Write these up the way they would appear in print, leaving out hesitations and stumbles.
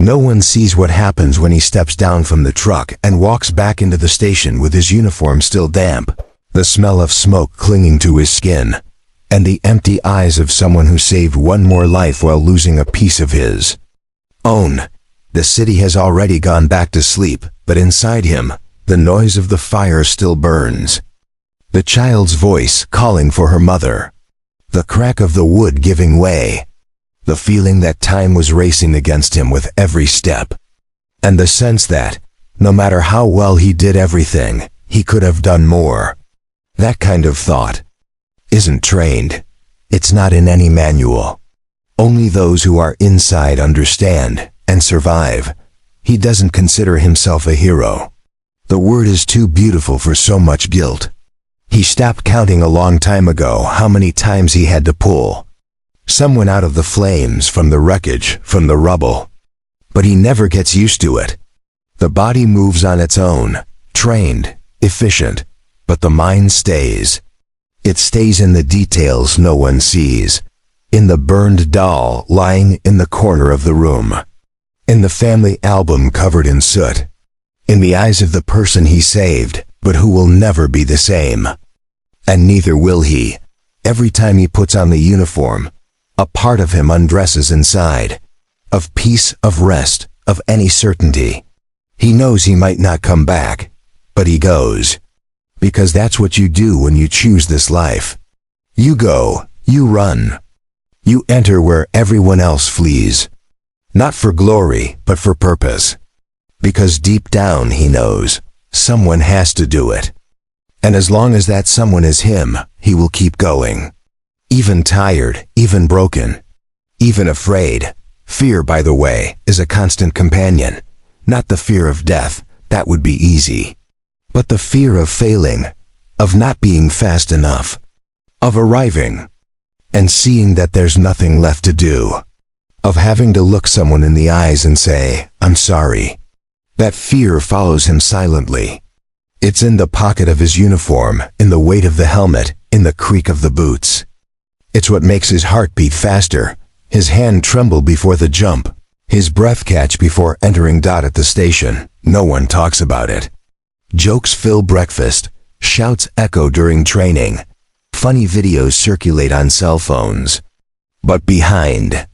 No one sees what happens when he steps down from the truck and walks back into the station with his uniform still damp, the smell of smoke clinging to his skin, and the empty eyes of someone who saved one more life while losing a piece of his own. The city has already gone back to sleep, but inside him, the noise of the fire still burns. The child's voice calling for her mother. The crack of the wood giving way. The feeling that time was racing against him with every step. And the sense that, no matter how well he did everything, he could have done more. That kind of thought isn't trained. It's not in any manual. Only those who are inside understand and survive. He doesn't consider himself a hero. The word is too beautiful for so much guilt. He stopped counting a long time ago how many times he had to pull someone out of the flames, from the wreckage, from the rubble. But he never gets used to it. The body moves on its own, trained, efficient, but the mind stays. It stays in the details no one sees. In the burned doll lying in the corner of the room. In the family album covered in soot. In the eyes of the person he saved, but who will never be the same. And neither will he. Every time he puts on the uniform, a part of him undresses inside. Of peace, of rest, of any certainty. He knows he might not come back, but he goes. Because that's what you do when you choose this life. You go, you run. You enter where everyone else flees. Not for glory, but for purpose. Because deep down he knows, someone has to do it. And as long as that someone is him, he will keep going. Even tired, even broken, even afraid. Fear, by the way, is a constant companion. Not the fear of death, that would be easy. But the fear of failing, of not being fast enough, of arriving, and seeing that there's nothing left to do, of having to look someone in the eyes and say, "I'm sorry." That fear follows him silently. It's in the pocket of his uniform, in the weight of the helmet, in the creak of the boots. It's what makes his heart beat faster, his hand tremble before the jump, his breath catch before entering at the station. No one talks about it. Jokes fill breakfast, shouts echo during training, funny videos circulate on cell phones. But behind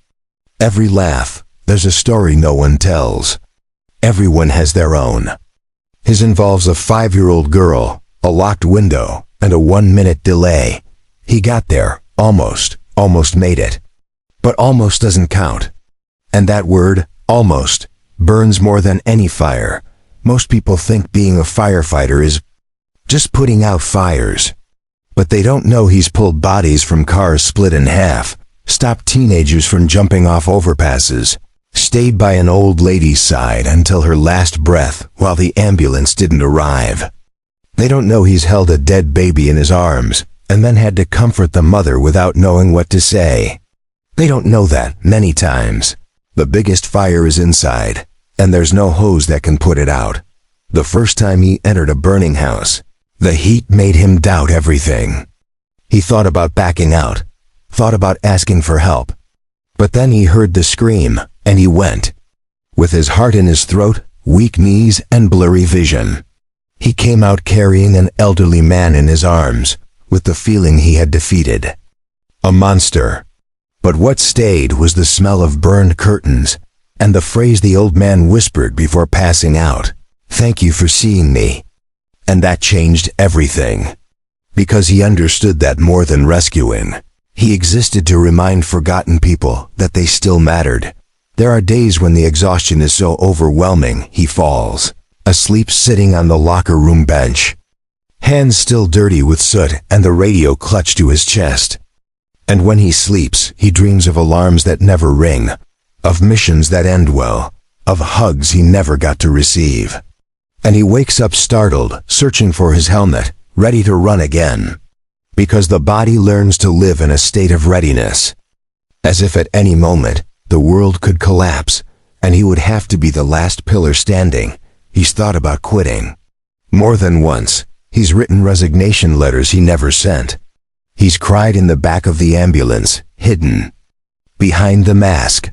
every laugh, there's a story no one tells. Everyone has their own. His involves a 5-year-old girl, a locked window, and a 1-minute delay. He got there, almost made it. But almost doesn't count. And that word, almost, burns more than any fire. Most people think being a firefighter is just putting out fires. But they don't know he's pulled bodies from cars split in half, stopped teenagers from jumping off overpasses, stayed by an old lady's side until her last breath while the ambulance didn't arrive. They don't know he's held a dead baby in his arms and then had to comfort the mother without knowing what to say. They don't know that many times. The biggest fire is inside, and there's no hose that can put it out. The first time he entered a burning house, the heat made him doubt everything. He thought about backing out, thought about asking for help. But then he heard the scream, and he went. With his heart in his throat, weak knees, and blurry vision. He came out carrying an elderly man in his arms, with the feeling he had defeated a monster. But what stayed was the smell of burned curtains, and the phrase the old man whispered before passing out, "Thank you for seeing me." And that changed everything. Because he understood that more than rescuing, he existed to remind forgotten people that they still mattered. There are days when the exhaustion is so overwhelming he falls, asleep sitting on the locker room bench. Hands still dirty with soot and the radio clutched to his chest. And when he sleeps, he dreams of alarms that never ring, of missions that end well, of hugs he never got to receive. And he wakes up startled, searching for his helmet, ready to run again. Because the body learns to live in a state of readiness. As if at any moment, the world could collapse, and he would have to be the last pillar standing. He's thought about quitting. More than once, he's written resignation letters he never sent. He's cried in the back of the ambulance, hidden behind the mask.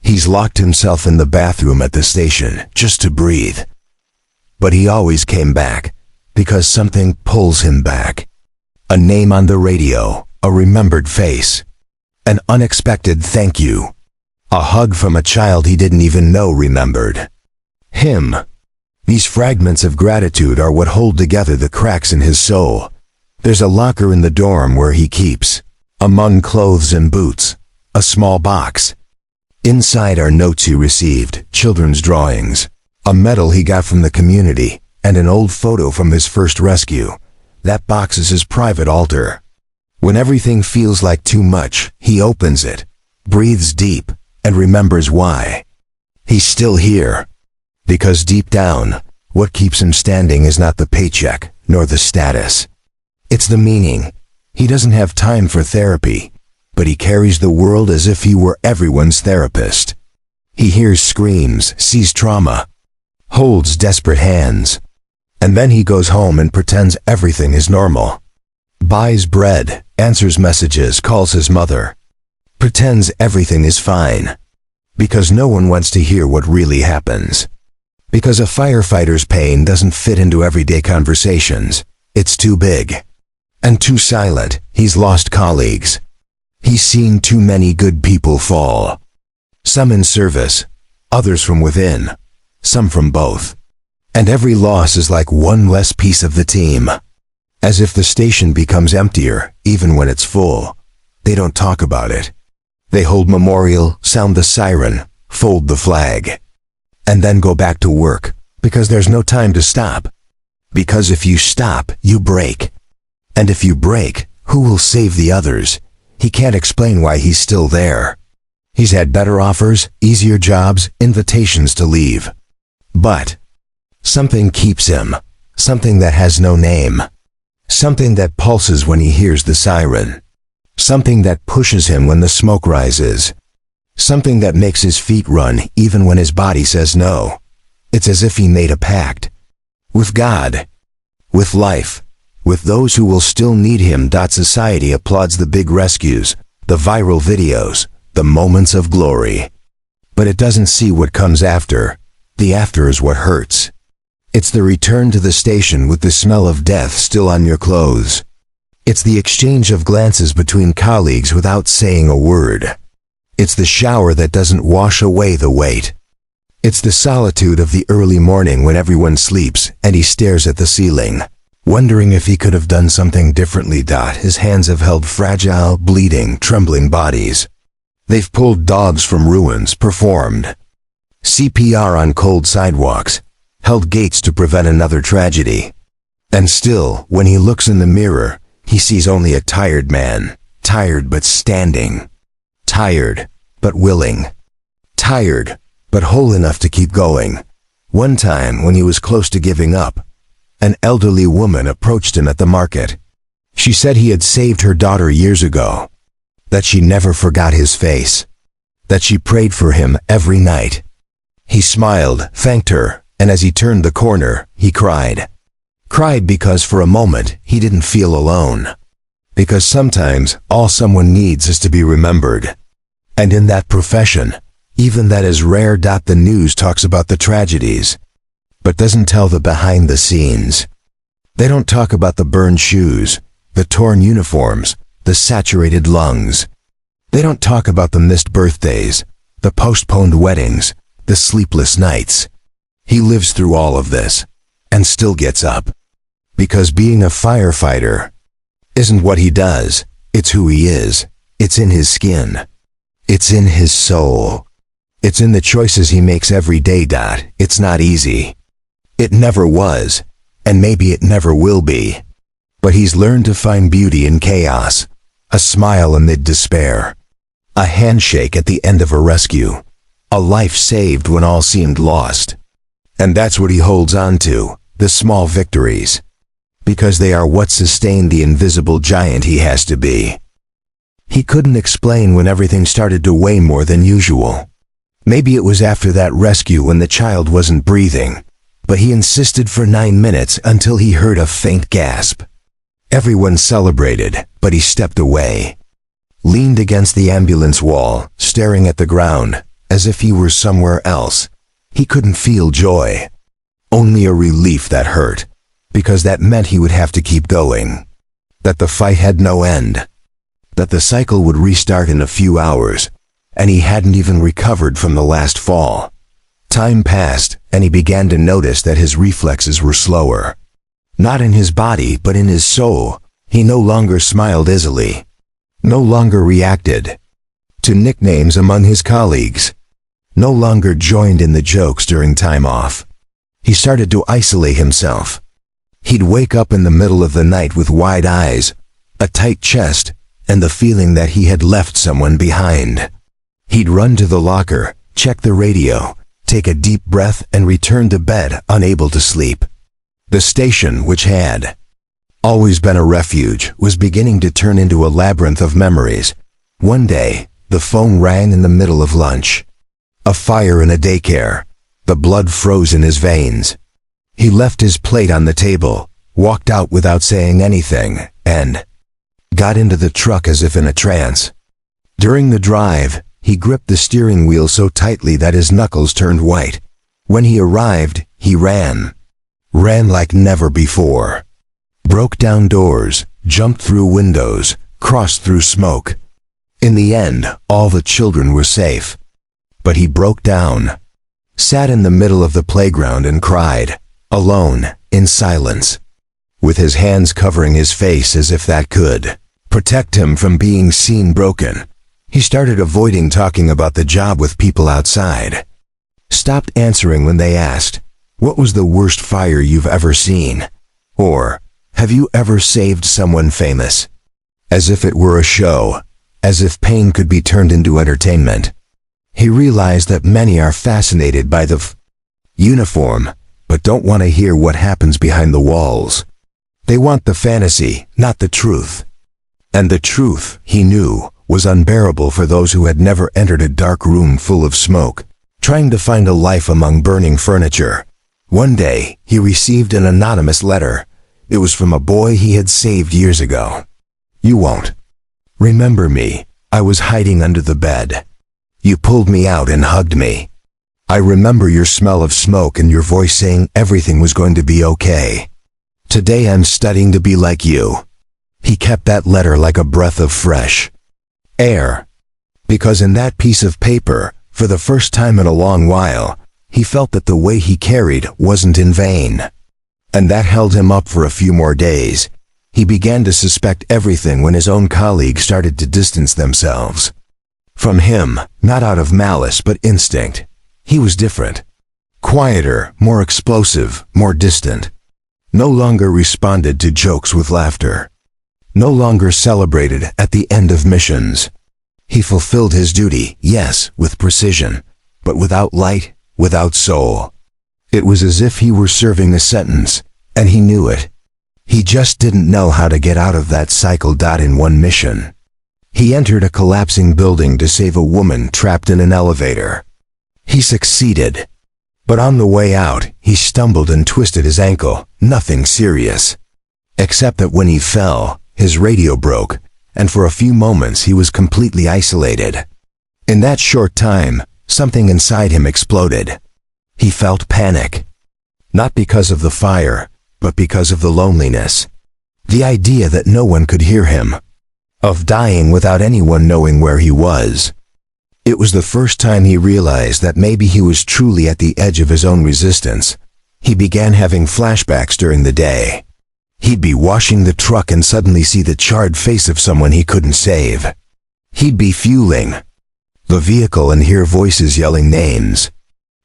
He's locked himself in the bathroom at the station just to breathe. But he always came back, because something pulls him back. A name on the radio, a remembered face, an unexpected thank you, a hug from a child he didn't even know remembered him. These fragments of gratitude are what hold together the cracks in his soul. There's a locker in the dorm where he keeps, among clothes and boots, a small box. Inside are notes he received, children's drawings, a medal he got from the community, and an old photo from his first rescue. That box is his private altar. When everything feels like too much, he opens it, breathes deep, and remembers why. He's still here. Because deep down, what keeps him standing is not the paycheck, nor the status. It's the meaning. He doesn't have time for therapy, but he carries the world as if he were everyone's therapist. He hears screams, sees trauma, holds desperate hands, and then he goes home and pretends everything is normal. Buys bread, answers messages, calls his mother. Pretends everything is fine. Because no one wants to hear what really happens. Because a firefighter's pain doesn't fit into everyday conversations. It's too big. And too silent. He's lost colleagues. He's seen too many good people fall. Some in service, others from within, some from both. And every loss is like one less piece of the team. As if the station becomes emptier, even when it's full. They don't talk about it. They hold memorial, sound the siren, fold the flag, and then go back to work, because there's no time to stop. Because if you stop, you break. And if you break, who will save the others? He can't explain why he's still there. He's had better offers, easier jobs, invitations to leave. But something keeps him, something that has no name. Something that pulses when he hears the siren. Something that pushes him when the smoke rises. Something that makes his feet run even when his body says no. It's as if he made a pact. With God. With life. With those who will still need him. Society applauds the big rescues, the viral videos, the moments of glory. But it doesn't see what comes after. The after is what hurts. It's the return to the station with the smell of death still on your clothes. It's the exchange of glances between colleagues without saying a word. It's the shower that doesn't wash away the weight. It's the solitude of the early morning when everyone sleeps and he stares at the ceiling, wondering if he could have done something differently. His hands have held fragile, bleeding, trembling bodies. They've pulled dogs from ruins, performed CPR on cold sidewalks, held gates to prevent another tragedy. And still, when he looks in the mirror, he sees only a tired man, tired but standing. Tired, but willing. Tired, but whole enough to keep going. One time, when he was close to giving up, an elderly woman approached him at the market. She said he had saved her daughter years ago, that she never forgot his face, that she prayed for him every night. He smiled, thanked her, and as he turned the corner, he cried. Cried because for a moment, he didn't feel alone. Because sometimes, all someone needs is to be remembered. And in that profession, even that is rare. The news talks about the tragedies, but doesn't tell the behind the scenes. They don't talk about the burned shoes, the torn uniforms, the saturated lungs. They don't talk about the missed birthdays, the postponed weddings, the sleepless nights. He lives through all of this, and still gets up. Because being a firefighter isn't what he does, it's who he is. It's in his skin. It's in his soul. It's in the choices he makes every day. It's not easy. It never was, and maybe it never will be. But he's learned to find beauty in chaos, a smile amid despair, a handshake at the end of a rescue, a life saved when all seemed lost. And that's what he holds on to, the small victories, because they are what sustain the invisible giant he has to be. He couldn't explain when everything started to weigh more than usual. Maybe it was after that rescue when the child wasn't breathing, but he insisted for 9 minutes until he heard a faint gasp. Everyone celebrated, but he stepped away, leaned against the ambulance wall, staring at the ground, as if he were somewhere else. He couldn't feel joy. Only a relief that hurt, because that meant he would have to keep going. That the fight had no end. That the cycle would restart in a few hours, and he hadn't even recovered from the last fall. Time passed, and he began to notice that his reflexes were slower. Not in his body, but in his soul. He no longer smiled easily. No longer reacted to nicknames among his colleagues. No longer joined in the jokes during time off. He started to isolate himself. He'd wake up in the middle of the night with wide eyes, a tight chest, and the feeling that he had left someone behind. He'd run to the locker, check the radio, take a deep breath, and return to bed, unable to sleep. The station, which had always been a refuge, was beginning to turn into a labyrinth of memories. One day, the phone rang in the middle of lunch. A fire in a daycare. The blood froze in his veins. He left his plate on the table, walked out without saying anything, and got into the truck as if in a trance. During the drive, he gripped the steering wheel so tightly that his knuckles turned white. When he arrived, he ran. Ran like never before. Broke down doors, jumped through windows, crossed through smoke. In the end, all the children were safe. But he broke down. Sat in the middle of the playground and cried, alone, in silence, with his hands covering his face as if that could protect him from being seen broken. He started avoiding talking about the job with people outside. Stopped answering when they asked, "What was the worst fire you've ever seen?" Or, "Have you ever saved someone famous?" As if it were a show, as if pain could be turned into entertainment. He realized that many are fascinated by the uniform, but don't want to hear what happens behind the walls. They want the fantasy, not the truth. And the truth, he knew, was unbearable for those who had never entered a dark room full of smoke, trying to find a life among burning furniture. One day, he received an anonymous letter. It was from a boy he had saved years ago. "You won't remember me. I was hiding under the bed. You pulled me out and hugged me. I remember your smell of smoke and your voice saying everything was going to be okay. Today I'm studying to be like you." He kept that letter like a breath of fresh air, because in that piece of paper, for the first time in a long while, he felt that the way he carried wasn't in vain. And that held him up for a few more days. He began to suspect everything when his own colleagues started to distance themselves from him, not out of malice but instinct. He was different. Quieter, more explosive, more distant. No longer responded to jokes with laughter. No longer celebrated at the end of missions. He fulfilled his duty, yes, with precision, but without light, without soul. It was as if he were serving a sentence, and he knew it. He just didn't know how to get out of that cycle. In one mission, he entered a collapsing building to save a woman trapped in an elevator. He succeeded. But on the way out, he stumbled and twisted his ankle. Nothing serious. Except that when he fell, his radio broke, and for a few moments he was completely isolated. In that short time, something inside him exploded. He felt panic. Not because of the fire, but because of the loneliness. The idea that no one could hear him. Of dying without anyone knowing where he was. It was the first time he realized that maybe he was truly at the edge of his own resistance. He began having flashbacks during the day. He'd be washing the truck and suddenly see the charred face of someone he couldn't save. He'd be fueling the vehicle and hear voices yelling names.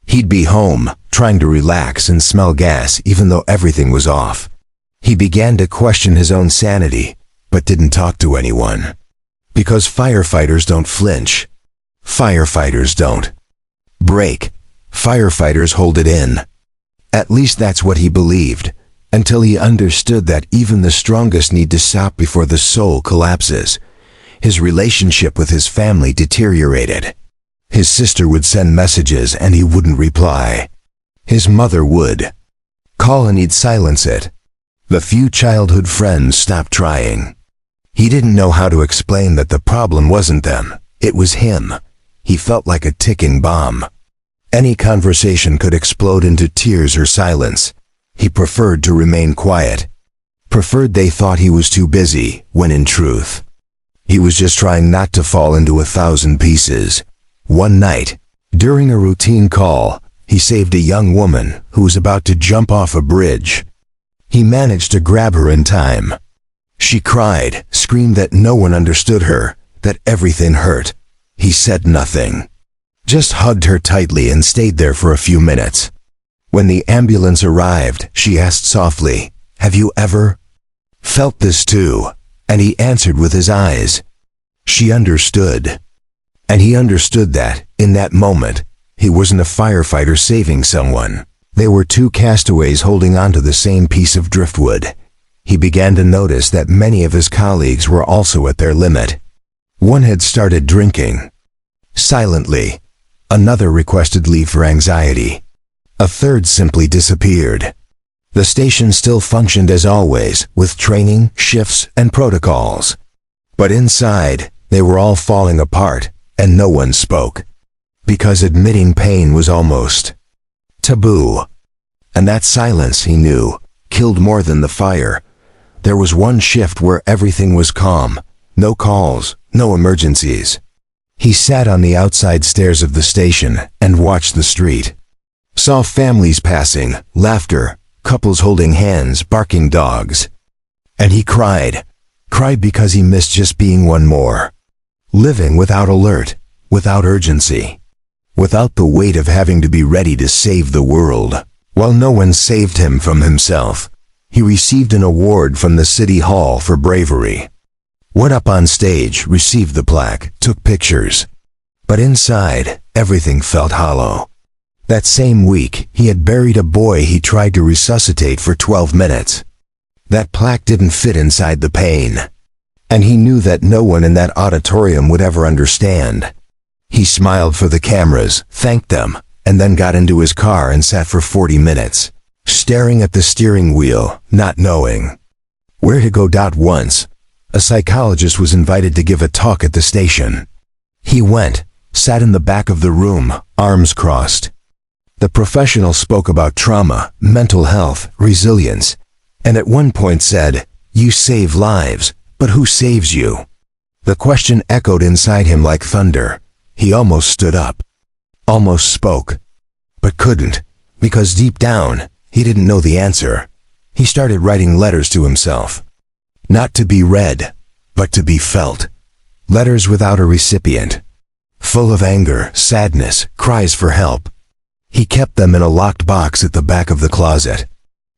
He'd be home, trying to relax and smell gas even though everything was off. He began to question his own sanity, but didn't talk to anyone. Because firefighters don't flinch. Firefighters don't break. Firefighters hold it in. At least that's what he believed, until he understood that even the strongest need to stop before the soul collapses. His relationship with his family deteriorated. His sister would send messages and he wouldn't reply. His mother would call and he'd silence it. The few childhood friends stopped trying. He didn't know how to explain that the problem wasn't them, it was him. He felt like a ticking bomb. Any conversation could explode into tears or silence. He preferred to remain quiet. Preferred they thought he was too busy, when in truth, he was just trying not to fall into 1,000 pieces. One night, during a routine call, he saved a young woman who was about to jump off a bridge. He managed to grab her in time. She cried, screamed that no one understood her, that everything hurt. He said nothing. Just hugged her tightly and stayed there for a few minutes. When the ambulance arrived, she asked softly, "Have you ever felt this too?" And he answered with his eyes. She understood. And he understood that, in that moment, he wasn't a firefighter saving someone. They were two castaways holding onto the same piece of driftwood. He began to notice that many of his colleagues were also at their limit. One had started drinking. Silently. Another requested leave for anxiety. A third simply disappeared. The station still functioned as always, with training, shifts, and protocols. But inside, they were all falling apart, and no one spoke. Because admitting pain was almost taboo. And that silence, he knew, killed more than the fire. There was one shift where everything was calm. No calls, no emergencies. He sat on the outside stairs of the station and watched the street. Saw families passing, laughter, couples holding hands, barking dogs. And he cried. Cried because he missed just being one more. Living without alert, without urgency. Without the weight of having to be ready to save the world. While no one saved him from himself, he received an award from the City Hall for bravery. Went up on stage, received the plaque, took pictures. But inside, everything felt hollow. That same week, he had buried a boy he tried to resuscitate for 12 minutes. That plaque didn't fit inside the pain. And he knew that no one in that auditorium would ever understand. He smiled for the cameras, thanked them, and then got into his car and sat for 40 minutes, staring at the steering wheel, not knowing where to go. Once, a psychologist was invited to give a talk at the station. He went, sat in the back of the room, arms crossed. The professional spoke about trauma, mental health, resilience, and at one point said, "You save lives, but who saves you?" The question echoed inside him like thunder. He almost stood up, almost spoke, but couldn't, because deep down, he didn't know the answer. He started writing letters to himself. Not to be read, but to be felt. Letters without a recipient. Full of anger, sadness, cries for help. He kept them in a locked box at the back of the closet.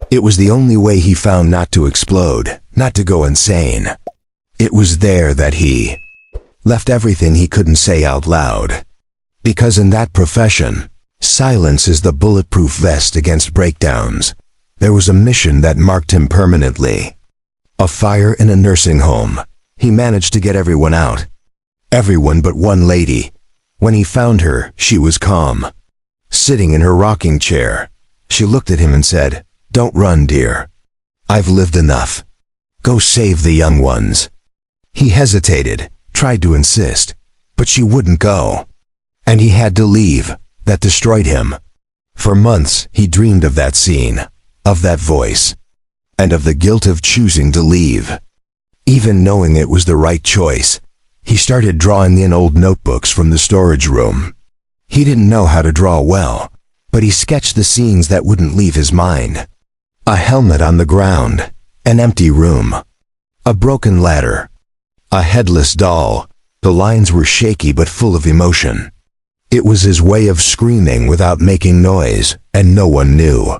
It was the only way he found not to explode, not to go insane. It was there that he left everything he couldn't say out loud. Because in that profession, silence is the bulletproof vest against breakdowns. There was a mission that marked him permanently. A fire in a nursing home. He managed to get everyone out. Everyone but one lady. When he found her, she was calm. Sitting in her rocking chair, she looked at him and said, "Don't run, dear. I've lived enough. Go save the young ones." He hesitated, tried to insist, but she wouldn't go. And he had to leave. That destroyed him. For months, he dreamed of that scene, of that voice, and of the guilt of choosing to leave. Even knowing it was the right choice, he started drawing in old notebooks from the storage room. He didn't know how to draw well, but he sketched the scenes that wouldn't leave his mind. A helmet on the ground, an empty room, a broken ladder, a headless doll. The lines were shaky but full of emotion. It was his way of screaming without making noise, and no one knew.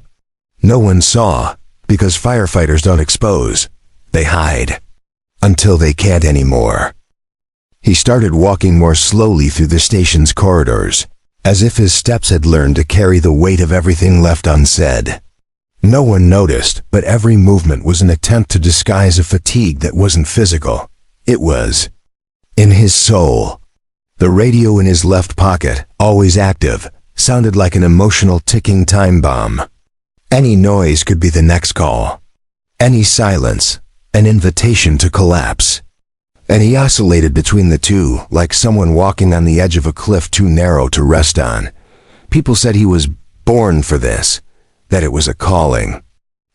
No one saw, because firefighters don't expose, they hide. Until they can't anymore. He started walking more slowly through the station's corridors, as if his steps had learned to carry the weight of everything left unsaid. No one noticed, but every movement was an attempt to disguise a fatigue that wasn't physical. It was in his soul. The radio in his left pocket, always active, sounded like an emotional ticking time bomb. Any noise could be the next call. Any silence, an invitation to collapse. And he oscillated between the two, like someone walking on the edge of a cliff too narrow to rest on. People said he was born for this, that it was a calling,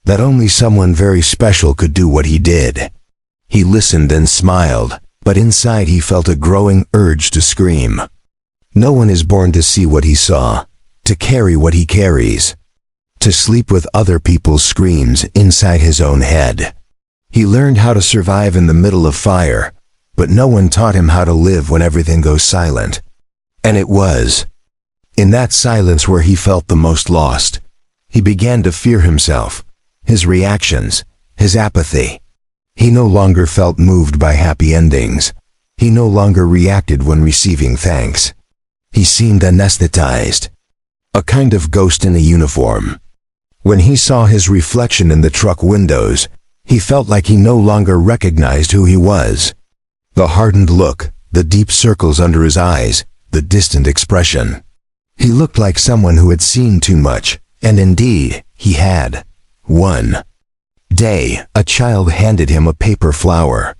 that only someone very special could do what he did. He listened and smiled, but inside he felt a growing urge to scream. No one is born to see what he saw, to carry what he carries, to sleep with other people's screams inside his own head. He learned how to survive in the middle of fire, but no one taught him how to live when everything goes silent. And it was in that silence where he felt the most lost. He began to fear himself, his reactions, his apathy. He no longer felt moved by happy endings. He no longer reacted when receiving thanks. He seemed anesthetized, a kind of ghost in a uniform. When he saw his reflection in the truck windows, he felt like he no longer recognized who he was. The hardened look, the deep circles under his eyes, the distant expression. He looked like someone who had seen too much, and indeed, he had. One day, a child handed him a paper flower.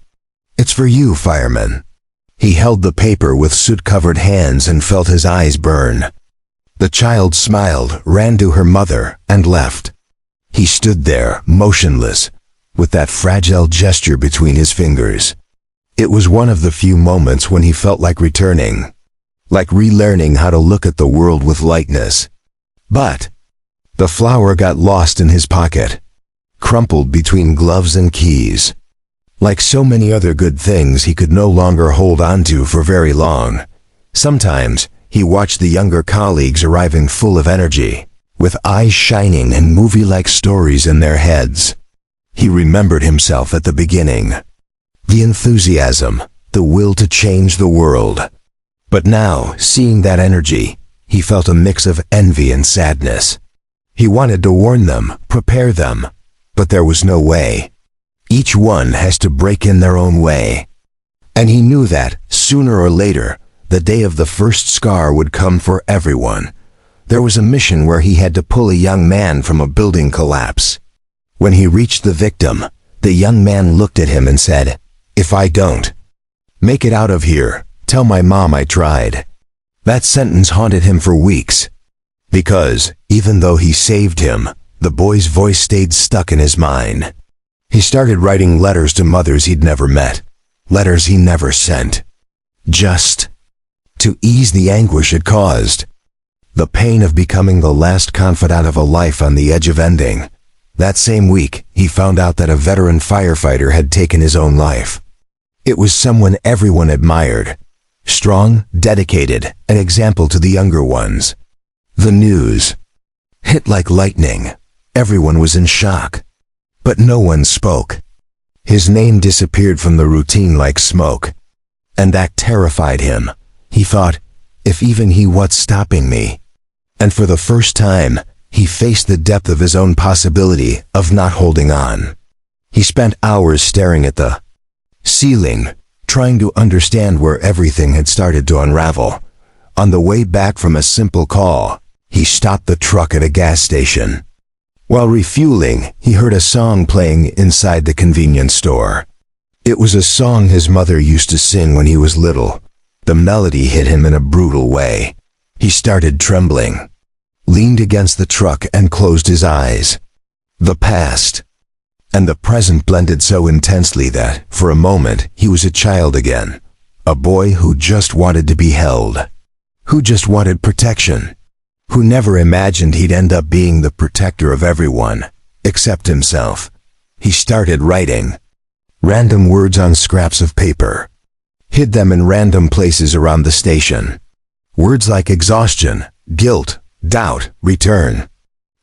"It's for you, fireman." He held the paper with soot-covered hands and felt his eyes burn. The child smiled, ran to her mother, and left. He stood there, motionless, with that fragile gesture between his fingers. It was one of the few moments when he felt like returning, like relearning how to look at the world with lightness. But the flower got lost in his pocket, crumpled between gloves and keys. Like so many other good things he could no longer hold on to for very long. Sometimes he watched the younger colleagues arriving full of energy, with eyes shining and movie-like stories in their heads. He remembered himself at the beginning. The enthusiasm, the will to change the world. But now, seeing that energy, he felt a mix of envy and sadness. He wanted to warn them, prepare them, but there was no way. Each one has to break in their own way. And he knew that, sooner or later, the day of the first scar would come for everyone. There was a mission where he had to pull a young man from a building collapse. When he reached the victim, the young man looked at him and said, "If I don't make it out of here, tell my mom I tried." That sentence haunted him for weeks. Because, even though he saved him, the boy's voice stayed stuck in his mind. He started writing letters to mothers he'd never met, letters he never sent, just to ease the anguish it caused, the pain of becoming the last confidant of a life on the edge of ending. That same week, he found out that a veteran firefighter had taken his own life. It was someone everyone admired, strong, dedicated, an example to the younger ones. The news hit like lightning. Everyone was in shock, but no one spoke. His name disappeared from the routine like smoke, and that terrified him. He thought, if even he, what's stopping me? And for the first time, he faced the depth of his own possibility of not holding on. He spent hours staring at the ceiling, trying to understand where everything had started to unravel. On the way back from a simple call, he stopped the truck at a gas station. While refueling, he heard a song playing inside the convenience store. It was a song his mother used to sing when he was little. The melody hit him in a brutal way. He started trembling, leaned against the truck and closed his eyes. The past and the present blended so intensely that, for a moment, he was a child again. A boy who just wanted to be held, who just wanted protection, who never imagined he'd end up being the protector of everyone, except himself. He started writing random words on scraps of paper, hid them in random places around the station. Words like exhaustion, guilt, doubt, return.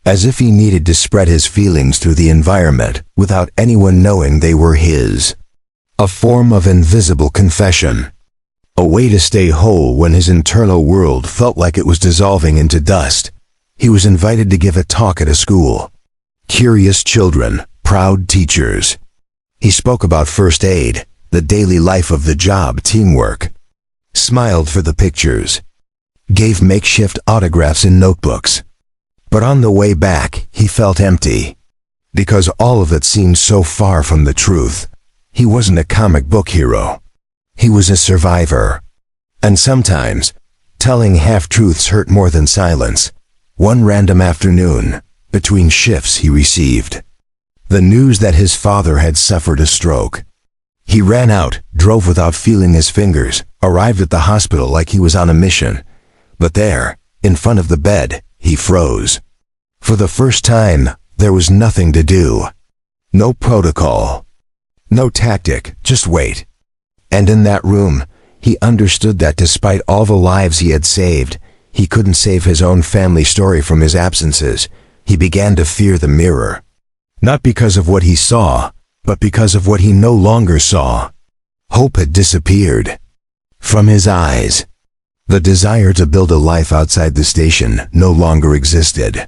As if he needed to spread his feelings through the environment without anyone knowing they were his. A form of invisible confession. A way to stay whole when his internal world felt like it was dissolving into dust. He was invited to give a talk at a school. Curious children, proud teachers. He spoke about first aid, the daily life of the job, teamwork. Smiled for the pictures. Gave makeshift autographs in notebooks. But on the way back, he felt empty. Because all of it seemed so far from the truth. He wasn't a comic book hero. He was a survivor. And sometimes, telling half-truths hurt more than silence. One random afternoon, between shifts, he received the news that his father had suffered a stroke. He ran out, drove without feeling his fingers, arrived at the hospital like he was on a mission. But there, in front of the bed, he froze. For the first time, there was nothing to do. No protocol. No tactic, just wait. And in that room, he understood that despite all the lives he had saved, he couldn't save his own family story from his absences. He began to fear the mirror. Not because of what he saw, but because of what he no longer saw. Hope had disappeared from his eyes. The desire to build a life outside the station no longer existed.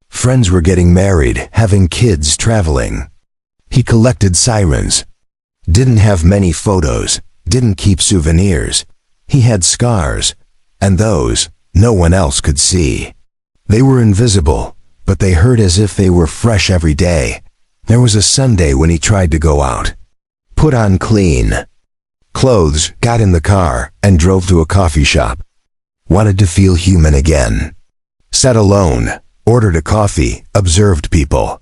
Friends were getting married, having kids, traveling. He collected sirens. Didn't have many photos, didn't keep souvenirs. He had scars, and those no one else could see. They were invisible, but they hurt as if they were fresh every day. There was a Sunday when he tried to go out. Put on clean clothes, got in the car, and drove to a coffee shop. Wanted to feel human again. Sat alone, ordered a coffee, observed people.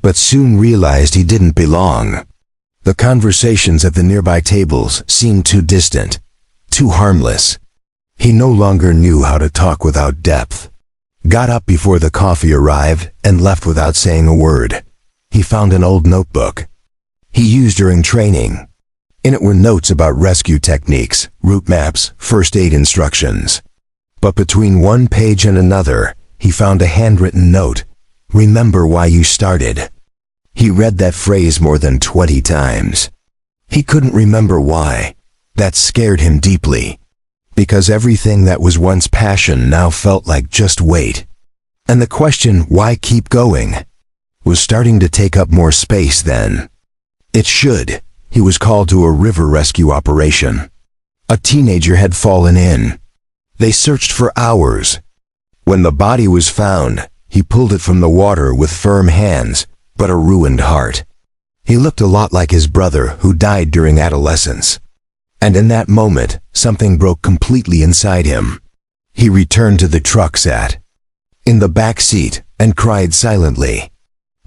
But soon realized he didn't belong. The conversations at the nearby tables seemed too distant, too harmless. He no longer knew how to talk without depth. Got up before the coffee arrived and left without saying a word. He found an old notebook he used during training. In it were notes about rescue techniques, route maps, first aid instructions. But between one page and another, he found a handwritten note. Remember why you started. He read that phrase more than 20 times. He couldn't remember why. That scared him deeply. Because everything that was once passion now felt like just weight. And the question, why keep going, was starting to take up more space then. It should. He was called to a river rescue operation. A teenager had fallen in. They searched for hours. When the body was found, he pulled it from the water with firm hands, but a ruined heart. He looked a lot like his brother who died during adolescence. And in that moment, something broke completely inside him. He returned to the truck, sat in the back seat, and cried silently.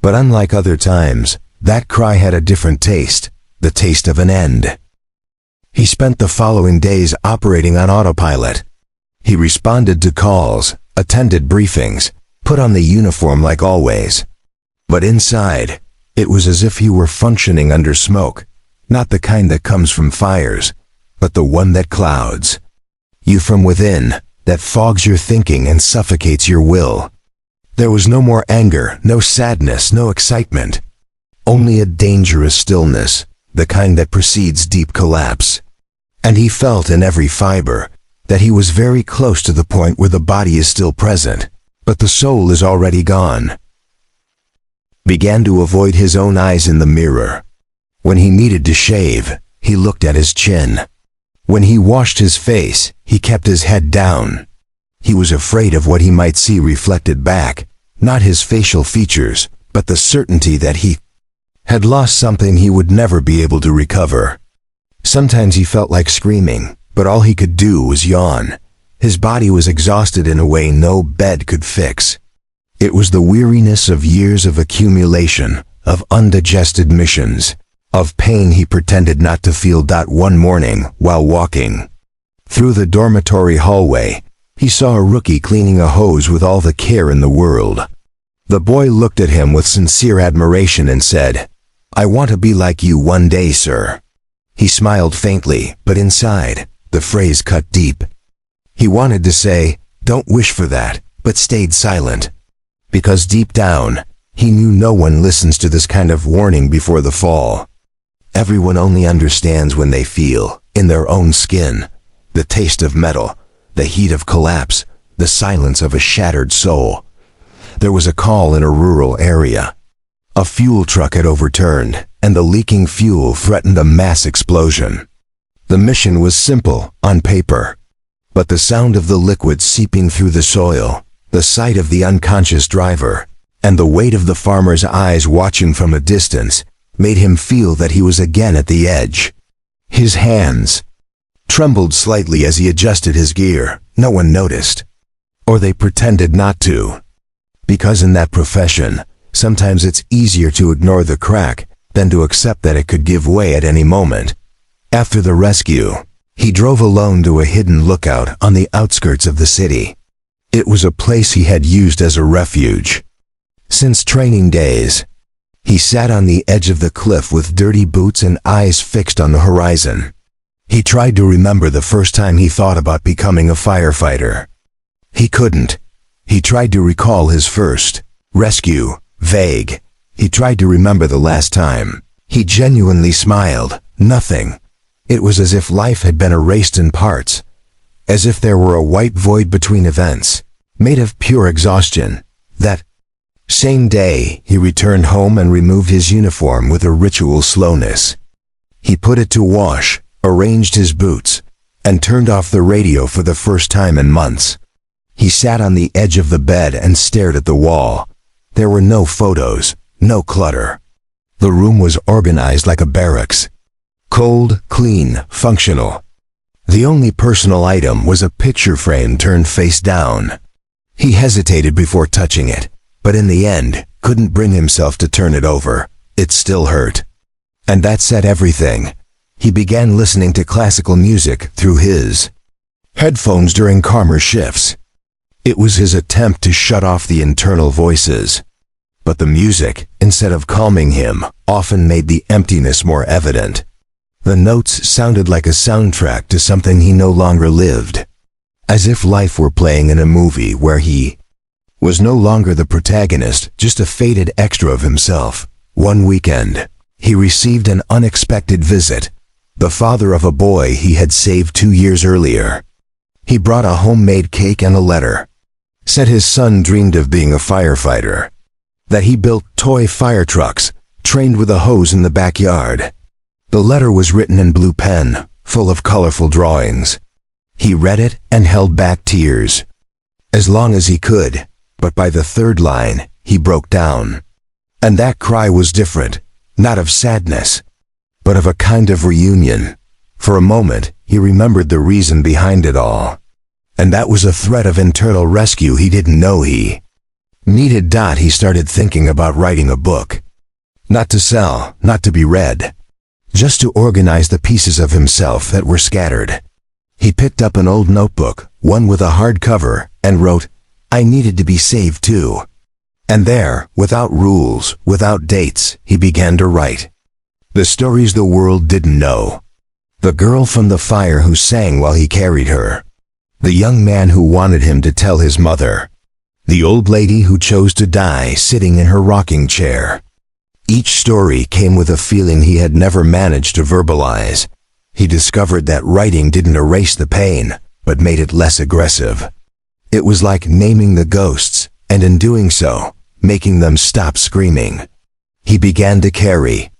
But unlike other times, that cry had a different taste, the taste of an end. He spent the following days operating on autopilot. He responded to calls, attended briefings, put on the uniform like always. But inside, it was as if he were functioning under smoke, not the kind that comes from fires, but the one that clouds you from within, that fogs your thinking and suffocates your will. There was no more anger, no sadness, no excitement. Only a dangerous stillness, the kind that precedes deep collapse. And he felt in every fiber that he was very close to the point where the body is still present, but the soul is already gone. Began to avoid his own eyes in the mirror. When he needed to shave, he looked at his chin. When he washed his face, he kept his head down. He was afraid of what he might see reflected back, not his facial features, but the certainty that he had lost something he would never be able to recover. Sometimes he felt like screaming, but all he could do was yawn. His body was exhausted in a way no bed could fix. It was the weariness of years of accumulation, of undigested missions, of pain he pretended not to feel. One morning, while walking through the dormitory hallway, he saw a rookie cleaning a hose with all the care in the world. The boy looked at him with sincere admiration and said, "I want to be like you one day, sir." He smiled faintly, but inside, the phrase cut deep. He wanted to say, "Don't wish for that," but stayed silent. Because deep down, he knew no one listens to this kind of warning before the fall. Everyone only understands when they feel, in their own skin, the taste of metal, the heat of collapse, the silence of a shattered soul. There was a call in a rural area. A fuel truck had overturned, and the leaking fuel threatened a mass explosion. The mission was simple, on paper. But the sound of the liquid seeping through the soil, the sight of the unconscious driver, and the weight of the farmer's eyes watching from a distance, made him feel that he was again at the edge. His hands trembled slightly as he adjusted his gear. No one noticed. Or they pretended not to. Because in that profession, sometimes it's easier to ignore the crack than to accept that it could give way at any moment. After the rescue, he drove alone to a hidden lookout on the outskirts of the city. It was a place he had used as a refuge. Since training days, he sat on the edge of the cliff with dirty boots and eyes fixed on the horizon. He tried to remember the first time he thought about becoming a firefighter. He couldn't. He tried to recall his first rescue, vague. He tried to remember the last time. He genuinely smiled. Nothing. It was as if life had been erased in parts. As if there were a white void between events, made of pure exhaustion. That same day, he returned home and removed his uniform with a ritual slowness. He put it to wash, arranged his boots, and turned off the radio for the first time in months. He sat on the edge of the bed and stared at the wall. There were no photos, no clutter. The room was organized like a barracks. Cold, clean, functional. The only personal item was a picture frame turned face down. He hesitated before touching it, but in the end, couldn't bring himself to turn it over. It still hurt. And that said everything. He began listening to classical music through his headphones during calmer shifts. It was his attempt to shut off the internal voices. But the music, instead of calming him, often made the emptiness more evident. The notes sounded like a soundtrack to something he no longer lived. As if life were playing in a movie where he was no longer the protagonist, just a faded extra of himself. One weekend, he received an unexpected visit. The father of a boy he had saved 2 years earlier. He brought a homemade cake and a letter. Said his son dreamed of being a firefighter. That he built toy fire trucks, trained with a hose in the backyard. The letter was written in blue pen, full of colorful drawings. He read it and held back tears. As long as he could, but by the third line, he broke down. And that cry was different, not of sadness, but of a kind of reunion. For a moment, he remembered the reason behind it all. And that was a threat of internal rescue he didn't know he needed. He started thinking about writing a book. Not to sell, not to be read. Just to organize the pieces of himself that were scattered. He picked up an old notebook, one with a hard cover, and wrote, "I needed to be saved too." And there, without rules, without dates, he began to write. The stories the world didn't know. The girl from the fire who sang while he carried her. The young man who wanted him to tell his mother. The old lady who chose to die sitting in her rocking chair. Each story came with a feeling he had never managed to verbalize. He discovered that writing didn't erase the pain, but made it less aggressive. It was like naming the ghosts, and in doing so, making them stop screaming. He began to carry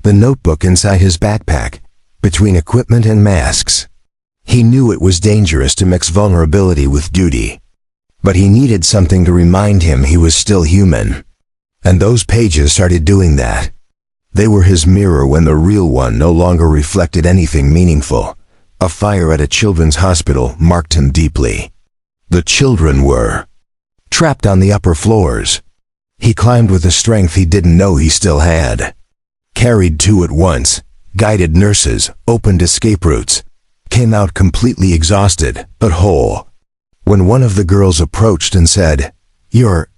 the notebook inside his backpack, between equipment and masks. He knew it was dangerous to mix vulnerability with duty. But he needed something to remind him he was still human. And those pages started doing that. They were his mirror when the real one no longer reflected anything meaningful. A fire at a children's hospital marked him deeply. The children were trapped on the upper floors. He climbed with a strength he didn't know he still had. Carried two at once, guided nurses, opened escape routes. Came out completely exhausted, but whole. When one of the girls approached and said, "You're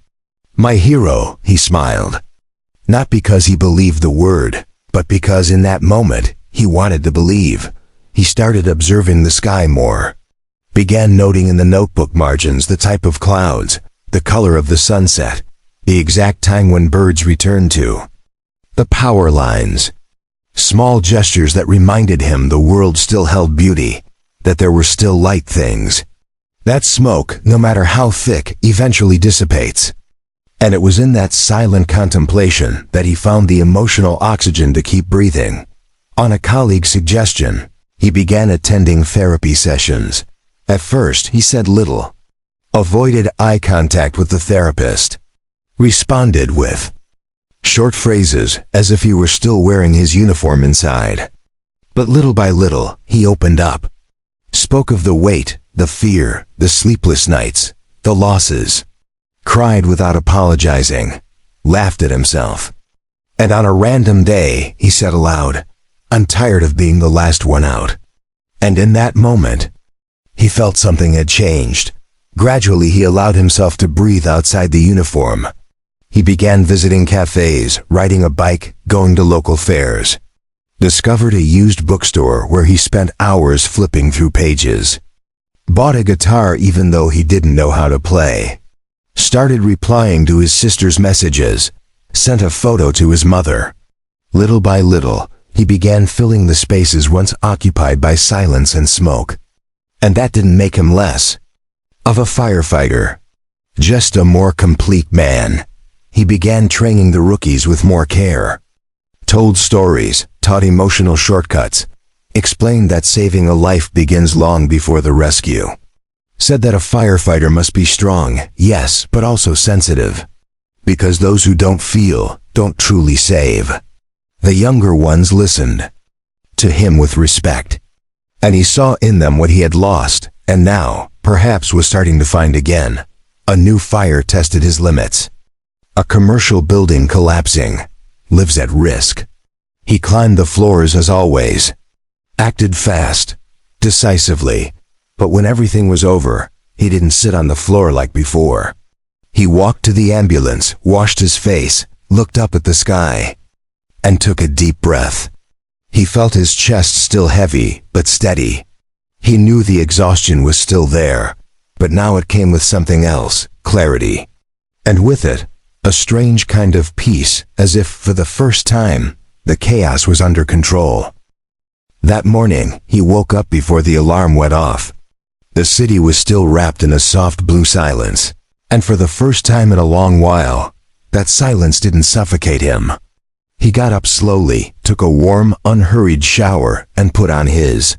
my hero," he smiled. Not because he believed the word, but because in that moment, he wanted to believe. He started observing the sky more. Began noting in the notebook margins the type of clouds, the color of the sunset, the exact time when birds returned to. The power lines. Small gestures that reminded him the world still held beauty, that there were still light things. That smoke, no matter how thick, eventually dissipates. And it was in that silent contemplation that he found the emotional oxygen to keep breathing. On a colleague's suggestion, he began attending therapy sessions. At first, he said little. Avoided eye contact with the therapist. Responded with short phrases, as if he were still wearing his uniform inside. But little by little, he opened up. spoke of the weight, the fear, the sleepless nights, the losses. Cried without apologizing. Laughed at himself. And on a random day, he said aloud, "I'm tired of being the last one out." And in that moment, he felt something had changed. Gradually, he allowed himself to breathe outside the uniform. He began visiting cafes, riding a bike, going to local fairs. Discovered a used bookstore where he spent hours flipping through pages. Bought a guitar even though he didn't know how to play. Started replying to his sister's messages. Sent a photo to his mother. Little by little, he began filling the spaces once occupied by silence and smoke. And that didn't make him less of a firefighter. Just a more complete man. He began training the rookies with more care. Told stories, taught emotional shortcuts, explained that saving a life begins long before the rescue. Said that a firefighter must be strong, yes, but also sensitive. Because those who don't feel, don't truly save. The younger ones listened to him with respect. And he saw in them what he had lost, and now, perhaps was starting to find again. A new fire tested his limits. A commercial building collapsing. Lives at risk. He climbed the floors as always. Acted fast, decisively. But when everything was over, he didn't sit on the floor like before. He walked to the ambulance, washed his face, looked up at the sky, and took a deep breath. He felt his chest still heavy, but steady. He knew the exhaustion was still there, but now it came with something else, clarity. And with it, a strange kind of peace, as if, for the first time, the chaos was under control. That morning, he woke up before the alarm went off. The city was still wrapped in a soft blue silence, and for the first time in a long while, that silence didn't suffocate him. He got up slowly, took a warm, unhurried shower, and put on his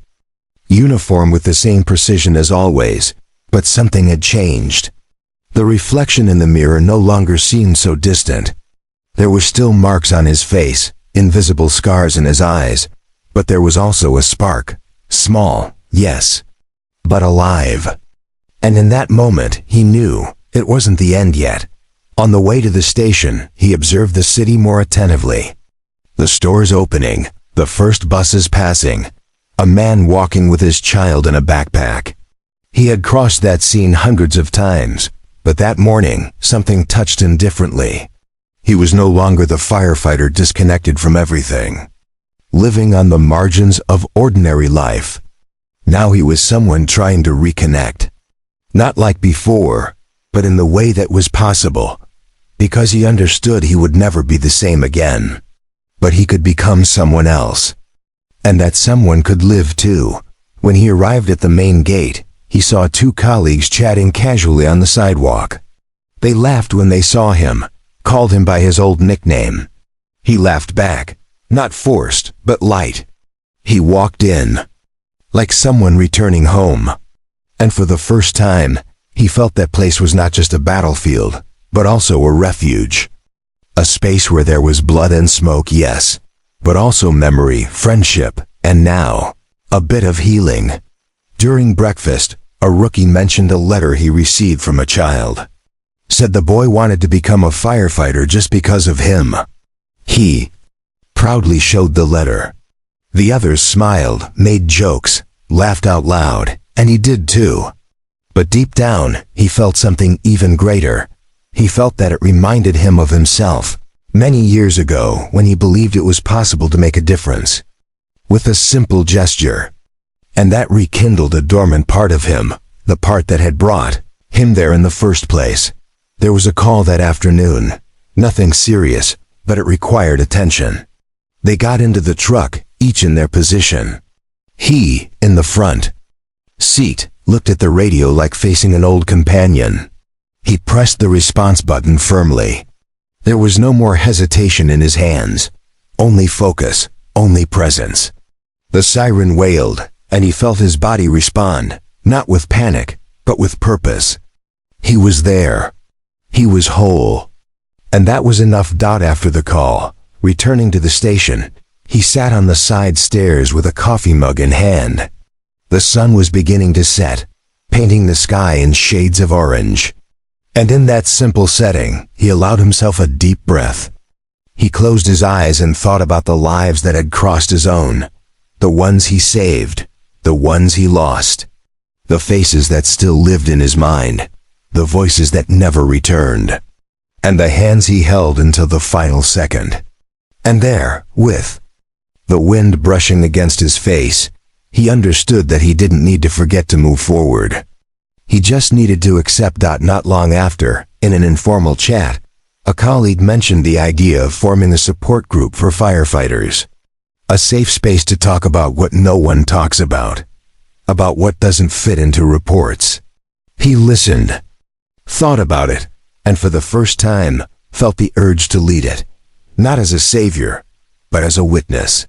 uniform with the same precision as always, but something had changed. The reflection in the mirror no longer seemed so distant. There were still marks on his face, invisible scars in his eyes, but there was also a spark, small, yes, but alive. And in that moment, he knew it wasn't the end yet. On the way to the station, he observed the city more attentively. The stores opening, the first buses passing, a man walking with his child in a backpack. He had crossed that scene hundreds of times, but that morning, something touched him differently. He was no longer the firefighter disconnected from everything, living on the margins of ordinary life. Now he was someone trying to reconnect. Not like before, but in the way that was possible, because he understood he would never be the same again. But he could become someone else. And that someone could live too. When he arrived at the main gate, he saw two colleagues chatting casually on the sidewalk. They laughed when they saw him, called him by his old nickname. He laughed back, not forced, but light. He walked in, like someone returning home. And for the first time, he felt that place was not just a battlefield, but also a refuge. A space where there was blood and smoke, yes, but also memory, friendship, and now, a bit of healing. During breakfast, a rookie mentioned a letter he received from a child. Said the boy wanted to become a firefighter just because of him. He proudly showed the letter. The others smiled, made jokes, laughed out loud, and he did too. But deep down, he felt something even greater. He felt that it reminded him of himself, many years ago when he believed it was possible to make a difference. With a simple gesture. And that rekindled a dormant part of him, the part that had brought him there in the first place. There was a call that afternoon. Nothing serious, but it required attention. They got into the truck, each in their position. He, in the front seat, looked at the radio like facing an old companion. He pressed the response button firmly. There was no more hesitation in his hands. Only focus, only presence. The siren wailed, and he felt his body respond, not with panic, but with purpose. He was there. He was whole. And that was enough. After the call, returning to the station, he sat on the side stairs with a coffee mug in hand. The sun was beginning to set, painting the sky in shades of orange. And in that simple setting, he allowed himself a deep breath. He closed his eyes and thought about the lives that had crossed his own, the ones he saved, the ones he lost, the faces that still lived in his mind, the voices that never returned, and the hands he held until the final second. And there, with the wind brushing against his face, he understood that he didn't need to forget to move forward. He just needed to accept. Not long after, in an informal chat, a colleague mentioned the idea of forming a support group for firefighters. A safe space to talk about what no one talks about what doesn't fit into reports. He listened, thought about it, and for the first time, felt the urge to lead it, not as a savior, but as a witness.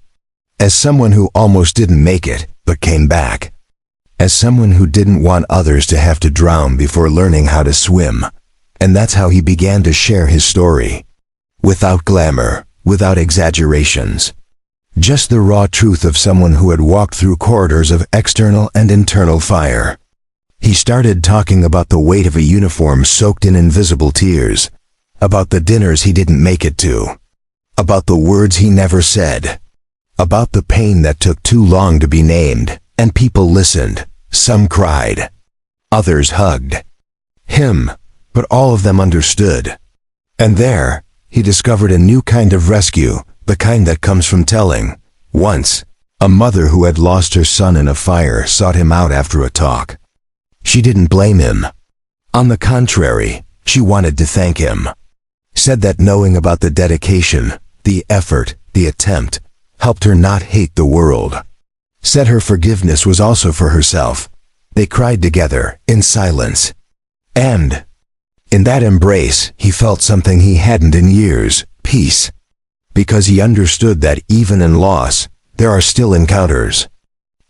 As someone who almost didn't make it, but came back. As someone who didn't want others to have to drown before learning how to swim. And that's how he began to share his story. Without glamour, without exaggerations. Just the raw truth of someone who had walked through corridors of external and internal fire. He started talking about the weight of a uniform soaked in invisible tears. About the dinners he didn't make it to. About the words he never said. About the pain that took too long to be named, and people listened. Some cried. Others hugged him, but all of them understood. And there, he discovered a new kind of rescue, the kind that comes from telling. Once, a mother who had lost her son in a fire sought him out after a talk. She didn't blame him. On the contrary, she wanted to thank him. Said that knowing about the dedication, the effort, the attempt, helped her not hate the world. Said her forgiveness was also for herself. They cried together, in silence. And in that embrace, he felt something he hadn't in years, peace. Because he understood that even in loss, there are still encounters.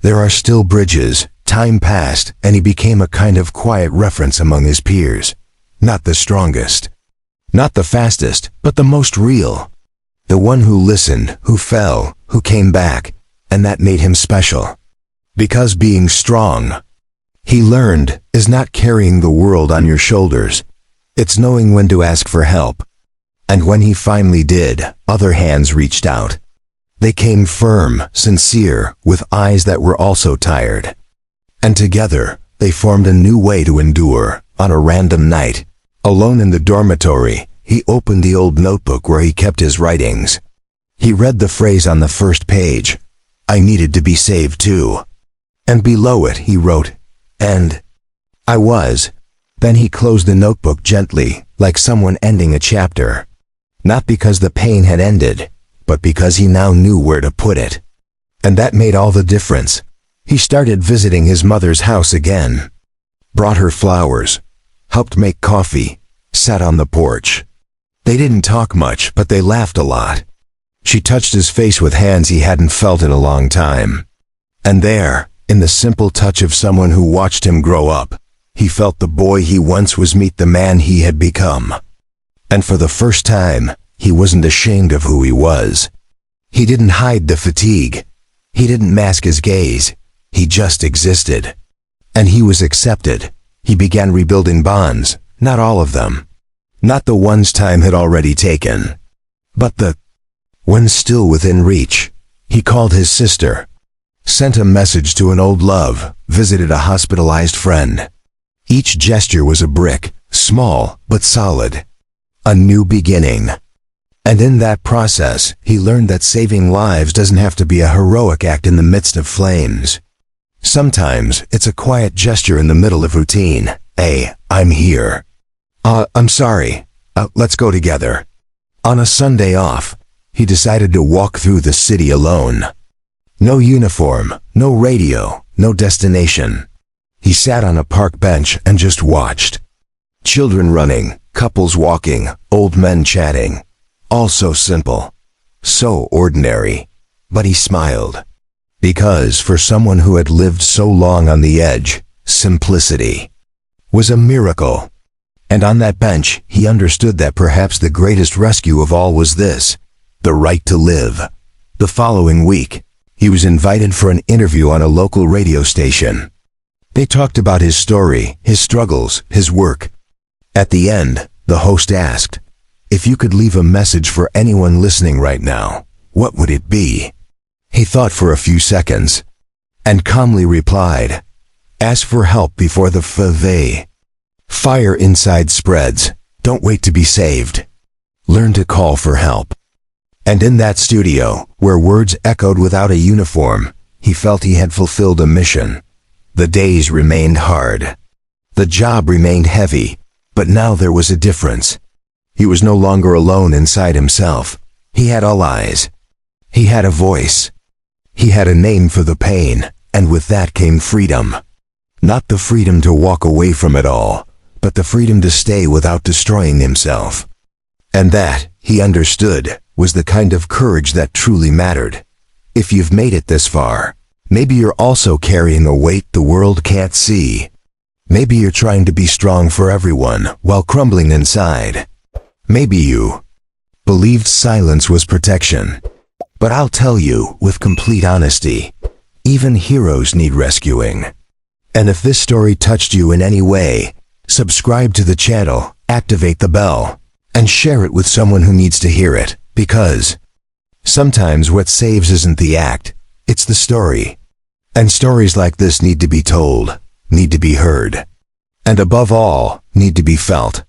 There are still bridges. Time passed, and he became a kind of quiet reference among his peers. Not the strongest. Not the fastest, but the most real. The one who listened, who fell, who came back, and that made him special. Because being strong, he learned, is not carrying the world on your shoulders. It's knowing when to ask for help. And when he finally did, other hands reached out. They came firm, sincere, with eyes that were also tired. And together, they formed a new way to endure. On a random night, alone in the dormitory, he opened the old notebook where he kept his writings. He read the phrase on the first page, "I needed to be saved too." And below it he wrote, "And I was." Then he closed the notebook gently, like someone ending a chapter. Not because the pain had ended, but because he now knew where to put it. And that made all the difference. He started visiting his mother's house again. Brought her flowers, helped make coffee, sat on the porch. They didn't talk much, but they laughed a lot. She touched his face with hands he hadn't felt in a long time. And there, in the simple touch of someone who watched him grow up, he felt the boy he once was meet the man he had become. And for the first time, he wasn't ashamed of who he was. He didn't hide the fatigue. He didn't mask his gaze. He just existed. And he was accepted. He began rebuilding bonds, not all of them. Not the ones time had already taken. But the ones still within reach. He called his sister. Sent a message to an old love, visited a hospitalized friend. Each gesture was a brick, small but solid. A new beginning. And in that process, he learned that saving lives doesn't have to be a heroic act in the midst of flames. Sometimes, it's a quiet gesture in the middle of routine. "Hey, I'm here. I'm sorry. Let's go together." On a Sunday off, he decided to walk through the city alone. No uniform, no radio, no destination. He sat on a park bench and just watched. Children running, couples walking, old men chatting. All so simple. So ordinary. But he smiled. Because for someone who had lived so long on the edge, simplicity was a miracle. And on that bench, he understood that perhaps the greatest rescue of all was this: the right to live. The following week, He was invited for an interview on a local radio station. They talked about his story, his struggles, his work. At the end, the host asked, "If you could leave a message for anyone listening right now, what would it be?" He thought for a few seconds and calmly replied, "Ask for help before the fire inside spreads. Don't wait to be saved. Learn to call for help." And in that studio, where words echoed without a uniform, he felt he had fulfilled a mission. The days remained hard. The job remained heavy, but now there was a difference. He was no longer alone inside himself. He had allies. He had a voice. He had a name for the pain, and with that came freedom. Not the freedom to walk away from it all, but the freedom to stay without destroying himself. And that, he understood, was the kind of courage that truly mattered. If you've made it this far, maybe you're also carrying a weight the world can't see. Maybe you're trying to be strong for everyone while crumbling inside. Maybe you believed silence was protection. But I'll tell you with complete honesty, even heroes need rescuing. And if this story touched you in any way, subscribe to the channel, activate the bell, and share it with someone who needs to hear it, because sometimes what saves isn't the act, it's the story. And stories like this need to be told, need to be heard, and above all, need to be felt.